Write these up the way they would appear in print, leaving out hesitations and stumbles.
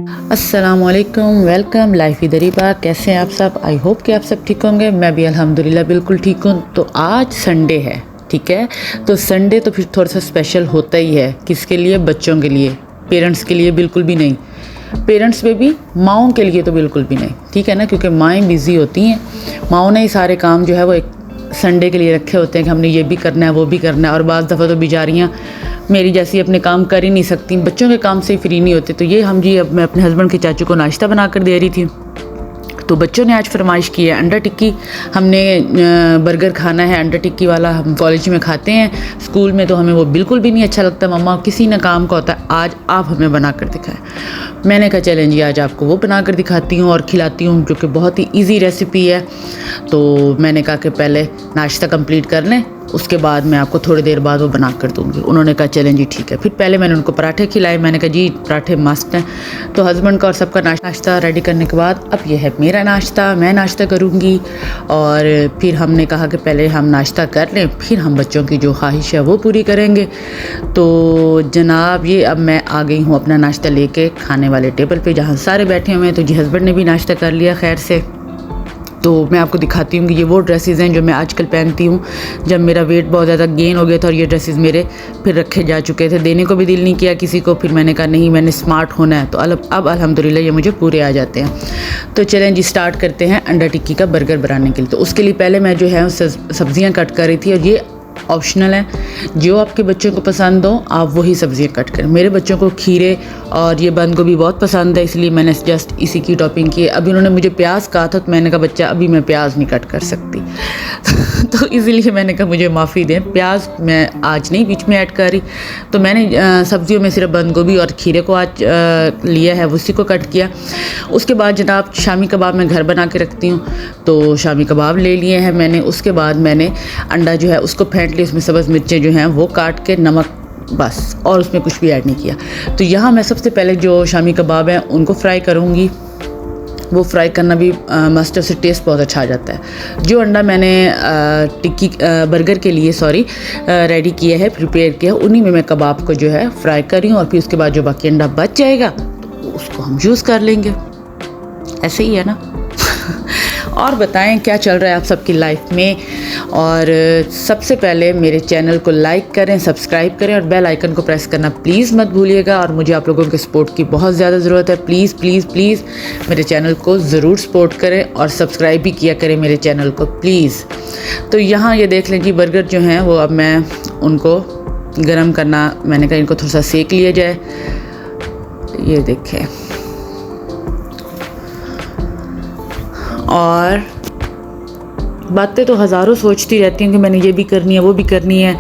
अस्सलामुअलैकुम, welcome life इधर ही बात। कैसे हैं आप सब? आई होप कि आप सब ठीक होंगे। मैं भी अल्हम्दुलिल्लाह बिल्कुल ठीक हूँ। तो आज संडे है, ठीक है। तो संडे तो फिर थोड़ा सा स्पेशल होता ही है। किसके लिए? बच्चों के लिए। पेरेंट्स के लिए बिल्कुल भी नहीं। पेरेंट्स में भी, माओं के लिए तो बिल्कुल भी नहीं, ठीक है ना। क्योंकि माएँ बिज़ी होती हैं, माओं ने ही सारे काम जो है वो एक संडे के लिए रखे होते हैं कि हमने ये भी करना है, वो भी करना है। और बाज़ दफ़ा तो बेचारियाँ मेरी जैसी अपने काम कर ही नहीं सकती, बच्चों के काम से ही फ्री नहीं होते। तो ये हम जी, अब मैं अपने हस्बैंड के चाचू को नाश्ता बना कर दे रही थी। तो बच्चों ने आज फरमाइश की है अंडा टिक्की। हमने बर्गर खाना है, अंडा टिक्की वाला हम कॉलेज में खाते हैं, स्कूल में तो हमें वो बिल्कुल भी नहीं अच्छा लगता। मम्मा किसी न काम का होता है, आज आप हमें बना कर दिखाएं। मैंने कहा चलें जी, आज आपको वो बना कर दिखाती हूँ और खिलाती हूँ, जो कि बहुत ही ईजी रेसिपी है। तो मैंने कहा कि पहले नाश्ता कंप्लीट कर लें, उसके बाद मैं आपको थोड़ी देर बाद वो बना कर दूँगी। उन्होंने कहा चलें जी ठीक है। फिर पहले मैंने उनको पराठे खिलाए। मैंने कहा जी पराठे मस्त हैं। तो हस्बैंड का और सबका नाश्ता रेडी करने के बाद अब ये है मेरा नाश्ता, मैं नाश्ता करूँगी। और फिर हमने कहा कि पहले हम नाश्ता कर लें, फिर हम बच्चों की जो ख्वाहिश है वो पूरी करेंगे। तो जनाब ये अब मैं आ गई हूँ अपना नाश्ता लेके खाने वाले टेबल पे, जहाँ सारे बैठे हुए हैं। तो जी हस्बैंड ने भी नाश्ता कर लिया खैर से। तो मैं आपको दिखाती हूँ कि ये वो ड्रेसेस हैं जो मैं आजकल पहनती हूँ जब मेरा वेट बहुत ज़्यादा गेन हो गया था। और ये ड्रेसेस मेरे फिर रखे जा चुके थे, देने को भी दिल नहीं किया किसी को। फिर मैंने कहा नहीं, मैंने स्मार्ट होना है। तो अब अल्हम्दुलिल्लाह ये मुझे पूरे आ जाते हैं। तो चलें जी स्टार्ट करते हैं अंडा टिक्की का बर्गर बनाने के लिए। तो उसके लिए पहले मैं जो है सब्ज़ियाँ कट कर रही थी, और ये ऑप्शनल है, जो आपके बच्चों को पसंद हो आप वही सब्ज़ियाँ कट करें। मेरे बच्चों को खीरे और ये बंद गोभी बहुत पसंद है, इसलिए मैंने जस्ट इसी की टॉपिंग की है। अभी उन्होंने मुझे प्याज कहा था, तो मैंने कहा बच्चा अभी मैं प्याज नहीं कट कर सकती तो इसलिए मैंने कहा मुझे माफ़ी दें, प्याज मैं आज नहीं बीच में ऐड कर रही। तो मैंने सब्जियों में सिर्फ बंद गोभी और खीरे को आज लिया है, उसी को कट किया। उसके बाद जनाब शामी कबाब मैं घर बना के रखती हूँ, तो शामी कबाब ले लिए हैं मैंने। उसके बाद मैंने अंडा जो है उसको फेंट लिया, उसमें सब्ज़ मिर्चें जो हैं वो काट के, नमक, बस, और उसमें कुछ भी ऐड नहीं किया। तो यहाँ मैं सबसे पहले जो शामी कबाब हैं उनको फ्राई करूँगी। वो फ्राई करना भी मस्ट, उससे टेस्ट बहुत अच्छा आ जाता है। जो अंडा मैंने टिक्की बर्गर के लिए रेडी किया है, प्रिपेयर किया है, उन्हीं में मैं कबाब को जो है फ्राई कर रही हूँ। और फिर उसके बाद जो बाकी अंडा बच जाएगा तो उसको हम यूज़ कर लेंगे। ऐसे ही है ना और बताएं क्या चल रहा है आप सबकी लाइफ में। और सबसे पहले मेरे चैनल को लाइक करें, सब्सक्राइब करें और बेल आइकन को प्रेस करना प्लीज़ मत भूलिएगा। और मुझे आप लोगों के सपोर्ट की बहुत ज़्यादा ज़रूरत है। प्लीज़ प्लीज़ प्लीज़ मेरे चैनल को ज़रूर सपोर्ट करें और सब्सक्राइब भी किया करें मेरे चैनल को प्लीज़। तो यहाँ ये देख लें जी, बर्गर जो हैं वो अब मैं उनको गरम करना, मैंने कहा इनको थोड़ा सा सेक लिया जाए। ये देखें, और बातें तो हज़ारों सोचती रहती हूँ कि मैंने ये भी करनी है, वो भी करनी है,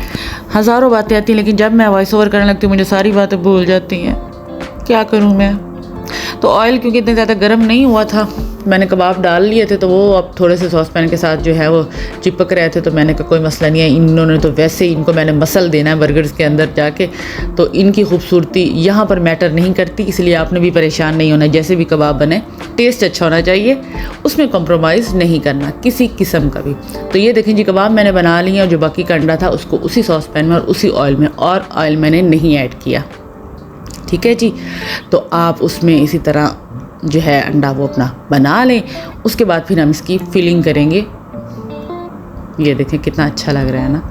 हज़ारों बातें आती हैं। लेकिन जब मैं वॉइस ओवर करने लगती हूँ मुझे सारी बातें भूल जाती हैं। क्या करूँ मैं? तो ऑयल क्योंकि इतना ज़्यादा गर्म नहीं हुआ था, मैंने कबाब डाल लिए थे, तो वो अब थोड़े से सॉस पैन के साथ जो है वो चिपक रहे थे। तो मैंने कहा कोई मसला नहीं है, इन्होंने तो वैसे ही इनको मैंने मसल देना है बर्गर्स के अंदर जाके, तो इनकी खूबसूरती यहाँ पर मैटर नहीं करती। इसलिए आपने भी परेशान नहीं होना। जैसे भी कबाब बने टेस्ट अच्छा होना चाहिए, उसमें कॉम्प्रोमाइज़ नहीं करना किसी किस्म का भी। तो ये देखें जी, कबाब मैंने बना लिए और जो बाकी का अंडा था उसको उसी सॉस पैन में और उसी ऑयल में, और ऑयल मैंने नहीं ऐड किया, ठीक है जी। तो आप उसमें इसी तरह जो है अंडा वो अपना बना लें। उसके बाद फिर हम इसकी फिलिंग करेंगे। ये देखें कितना अच्छा लग रहा है ना।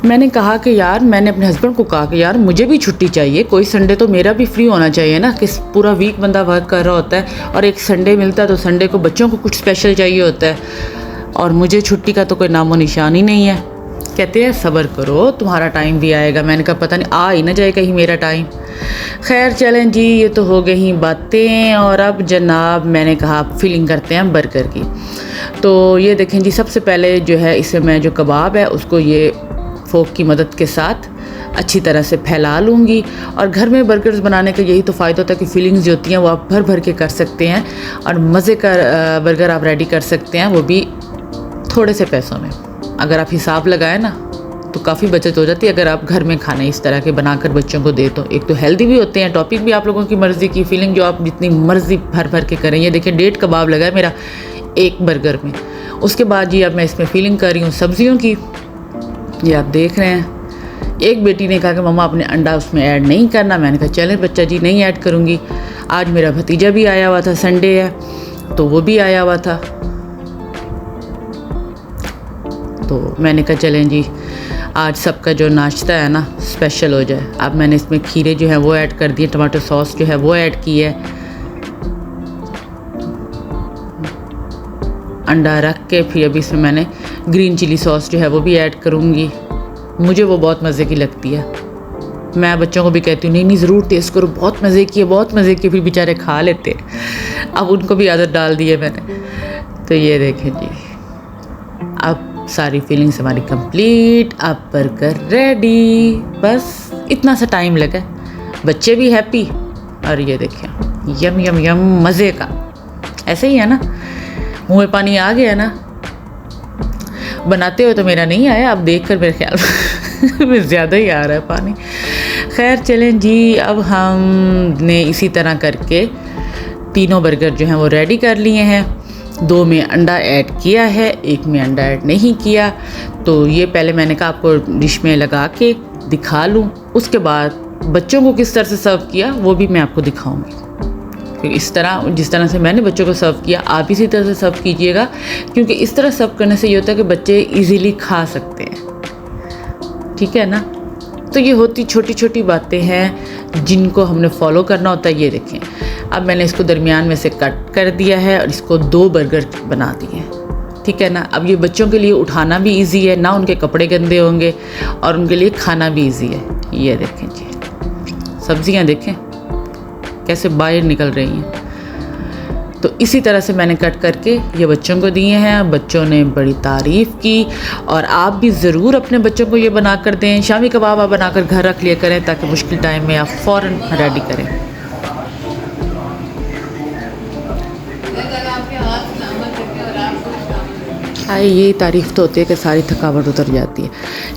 मैंने कहा कि यार, मैंने अपने हस्बैंड को कहा कि यार मुझे भी छुट्टी चाहिए, कोई संडे तो मेरा भी फ्री होना चाहिए ना। कि पूरा वीक बंदा वर्क कर रहा होता है और एक संडे मिलता है, तो संडे को बच्चों को कुछ स्पेशल चाहिए होता है, और मुझे छुट्टी का तो कोई नामो निशान ही नहीं है। कहते हैं सब्र करो, तुम्हारा टाइम भी आएगा। मैंने कहा पता नहीं आ ही ना जाए कहीं मेरा टाइम। खैर चलें जी, ये तो हो गई बातें। और अब जनाब मैंने कहा फिलिंग करते हैं बर्गर की। तो ये देखें जी, सबसे पहले जो है इसे मैं जो कबाब है उसको ये फोक की मदद के साथ अच्छी तरह से फैला लूँगी। और घर में बर्गर्स बनाने का यही तो फ़ायदा होता है कि फीलिंग्स जो होती हैं वो आप भर भर के कर सकते हैं, और मज़े का बर्गर आप रेडी कर सकते हैं, वो भी थोड़े से पैसों में। अगर आप हिसाब लगाएं ना तो काफ़ी बचत हो जाती है अगर आप घर में खाने इस तरह के बनाकर बच्चों को दे। तो एक तो हेल्दी भी होते हैं, टॉपिक भी आप लोगों की मर्ज़ी की, फीलिंग जो आप जितनी मर्ज़ी भर भर के करें। ये देखिए 1.5 कबाब लगा है मेरा एक बर्गर में। उसके बाद जी अब मैं इसमें फीलिंग कर रही हूँ सब्ज़ियों की। ये आप देख रहे हैं, एक बेटी ने कहा कि मम्मा अपने अंडा उसमें ऐड नहीं करना। मैंने कहा चलें बच्चा जी, नहीं ऐड करूँगी। आज मेरा भतीजा भी आया हुआ था, संडे है तो वो भी आया हुआ था, तो मैंने कहा चलें जी आज सबका जो नाश्ता है ना स्पेशल हो जाए। अब मैंने इसमें खीरे जो है वो ऐड कर दिए, टमाटो सॉस जो है वो ऐड की है, अंडा रख के फिर अभी इसमें मैंने ग्रीन चिली सॉस जो है वो भी ऐड करूँगी। मुझे वो बहुत मज़े की लगती है। मैं बच्चों को भी कहती हूँ नहीं नहीं ज़रूर टेस्ट करो, बहुत मज़े की है, बहुत मज़े की। फिर बेचारे खा लेते हैं। अब उनको भी आदत डाल दी है मैंने। तो ये देखें जी, अब सारी फीलिंग्स हमारी कंप्लीट, अब बर्गर रेडी। बस इतना सा टाइम लगा, बच्चे भी हैप्पी और ये देखें यम यम यम मज़े का। ऐसे ही है ना, मुँह में पानी आ गया ना। बनाते हुए तो मेरा नहीं आया, अब देख कर मेरे ख्याल में ज़्यादा ही आ रहा है पानी। खैर चलें जी, अब हमने इसी तरह करके तीनों बर्गर जो हैं वो रेडी कर लिए हैं। 2 में अंडा ऐड किया है, 1 में अंडा ऐड नहीं किया। तो ये पहले मैंने कहा आपको डिश में लगा के दिखा लूँ, उसके बाद बच्चों को किस तरह से सर्व किया वो भी मैं आपको दिखाऊंगी। फिर इस तरह जिस तरह से मैंने बच्चों को सर्व किया आप इसी तरह से सर्व कीजिएगा, क्योंकि इस तरह सर्व करने से ये होता है कि बच्चे इजीली खा सकते हैं। ठीक है ना। तो ये होती छोटी छोटी बातें हैं जिनको हमने फॉलो करना होता है। ये देखें, अब मैंने इसको दरमियान में से कट कर दिया है और इसको 2 बर्गर बना दिए हैं। ठीक है ना। अब ये बच्चों के लिए उठाना भी इजी है, ना उनके कपड़े गंदे होंगे और उनके लिए खाना भी इजी है। ये देखें जी, सब्जियां देखें कैसे बाहर निकल रही हैं। तो इसी तरह से मैंने कट करके ये बच्चों को दिए हैं। बच्चों ने बड़ी तारीफ़ की और आप भी ज़रूर अपने बच्चों को ये बना कर दें। शामी कबाब आप बनाकर घर रख लिया करें ताकि मुश्किल टाइम में आप फ़ौरन रेडी करें। हाय, ये तारीफ़ तो होती है कि सारी थकावट उतर जाती है।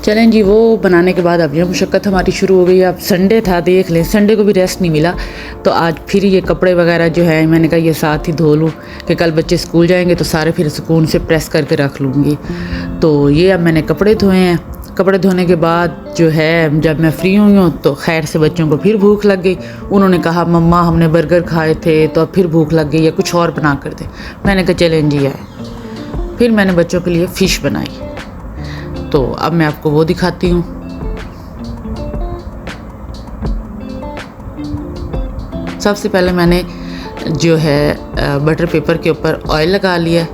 चलें जी, वो बनाने के बाद अब ये मुशक्क़त हमारी शुरू हो गई। अब संडे था, देख लें संडे को भी रेस्ट नहीं मिला। तो आज फिर ये कपड़े वगैरह जो है मैंने कहा ये साथ ही धो लूँ कि कल बच्चे स्कूल जाएंगे तो सारे फिर सुकून से प्रेस करके रख लूँगी। तो ये अब मैंने कपड़े धोए हैं। कपड़े धोने के बाद जो है जब मैं फ्री हुई हूँ तो खैर से बच्चों को फिर भूख लग गई। उन्होंने कहा मम्मा हमने बर्गर खाए थे तो अब फिर भूख लग गई, या कुछ और बना कर दे। मैंने कहा चलें जी आए। फिर मैंने बच्चों के लिए फ़िश बनाई, तो अब मैं आपको वो दिखाती हूँ। सबसे पहले मैंने जो है बटर पेपर के ऊपर ऑयल लगा लिया।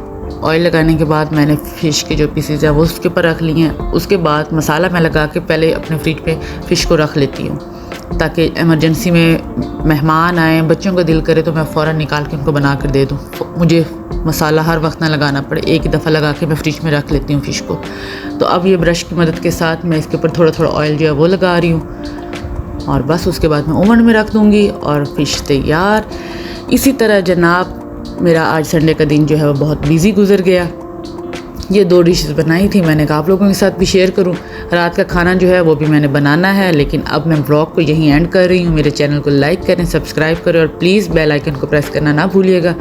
ऑयल लगाने के बाद मैंने फ़िश के जो पीसेस हैं वो उसके ऊपर रख लिए हैं। उसके बाद मसाला मैं लगा के पहले अपने फ्रिज पे फ़िश को रख लेती हूँ ताकि इमरजेंसी में मेहमान आए, बच्चों का दिल करे तो मैं फ़ौरन निकाल के उनको बना कर दे दूँ। मुझे मसाला हर वक्त ना लगाना पड़े, एक ही दफ़ा लगा के मैं फ्रिज में रख लेती हूँ फ़िश को। तो अब ये ब्रश की मदद के साथ मैं इसके ऊपर थोड़ा थोड़ा ऑयल जो है वो लगा रही हूँ और बस उसके बाद मैं ओवन में रख दूँगी और फ़िश तैयार। इसी तरह जनाब मेरा आज संडे का दिन जो है वो बहुत बिज़ी गुजर गया। ये 2 डिशेस बनाई थी, मैंने कहा आप लोगों के साथ भी शेयर करूं। रात का खाना जो है वो भी मैंने बनाना है, लेकिन अब मैं ब्लॉग को यहीं एंड कर रही हूँ। मेरे चैनल को लाइक करें, सब्सक्राइब करें और प्लीज़ बेल आइकन को प्रेस करना ना भूलिएगा।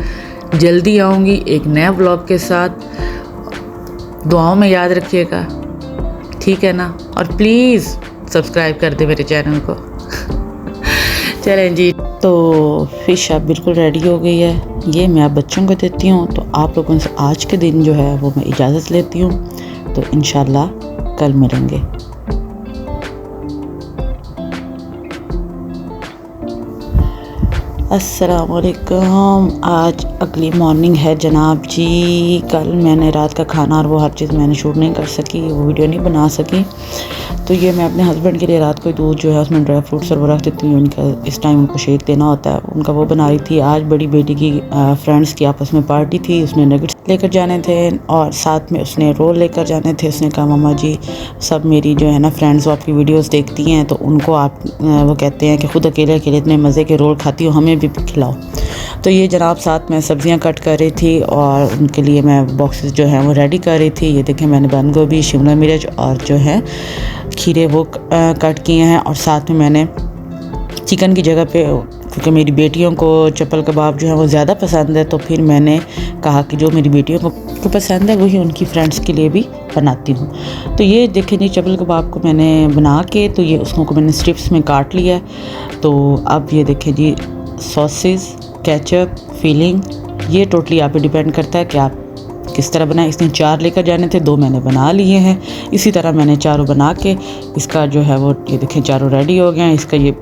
जल्दी आऊँगी एक नया ब्लॉग के साथ, दुआओं में याद रखिएगा, ठीक है ना। और प्लीज़ सब्सक्राइब कर दे मेरे चैनल को। चलें जी, तो फ़िश अब बिल्कुल रेडी हो गई है। ये मैं अब बच्चों को देती हूँ। तो आप लोगों से आज के दिन जो है वो मैं इजाज़त लेती हूँ। तो इंशाल्लाह कल मिलेंगे। अस्सलाम वालेकुम। आज अगली मॉर्निंग है जनाब जी। कल मैंने रात का खाना और वो हर चीज़ मैंने शूट नहीं कर सकी, वो वीडियो नहीं बना सकी। तो ये मैं अपने हस्बैंड के लिए रात को दूध जो है उसमें ड्राई फ्रूट्स और वो रख देती हूँ। उनका इस टाइम उनको शेक देना होता है, उनका वो बना रही थी। आज बड़ी बेटी की फ्रेंड्स की आपस में पार्टी थी, उसने नगेट्स लेकर जाने थे और साथ में उसने रोल लेकर जाने थे। उसने कहा मामा जी सब मेरी जो है ना फ्रेंड्स वो आपकी वीडियोस देखती हैं तो उनको आप वो कहते हैं कि ख़ुद अकेले अकेले इतने मज़े के रोल खाती हो, हमें भी खिलाओ। तो ये जनाब साथ में सब्ज़ियाँ कट कर रही थी और उनके लिए मैं बॉक्सेस जो हैं वो रेडी कर रही थी। ये देखें मैंने बंद गोभी, शिमला मिर्च और जो है खीरे वो कट किए हैं। और साथ में मैंने चिकन की जगह पे, क्योंकि मेरी बेटियों को चप्पल कबाब जो है वो ज़्यादा पसंद है, तो फिर मैंने कहा कि जो मेरी बेटियों को जिसको पसंद है वही उनकी फ्रेंड्स के लिए भी बनाती हूँ। तो ये देखें जी, चबल कबाब को मैंने बना के तो ये उसको मैंने स्ट्रिप्स में काट लिया है। तो अब ये देखें जी, सॉसेस, केचप, फीलिंग, ये टोटली आप पे डिपेंड करता है कि आप किस तरह बनाए। इसने 4 लेकर जाने थे, 2 मैंने बना लिए हैं। इसी तरह मैंने चारों बना के इसका जो है वो ये देखें चारों रेडी हो गए हैं। इसका ये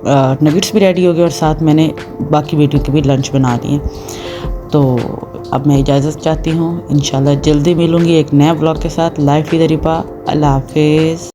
नगेट्स भी रेडी हो गए और साथ मैंने बाकी बेटियों के भी लंच बना दिए। तो अब मैं इजाज़त चाहती हूँ, इंशाल्लाह जल्दी मिलूँगी एक नए ब्लॉग के साथ। लाइफ विद रिपा, अल्लाह हाफिज़।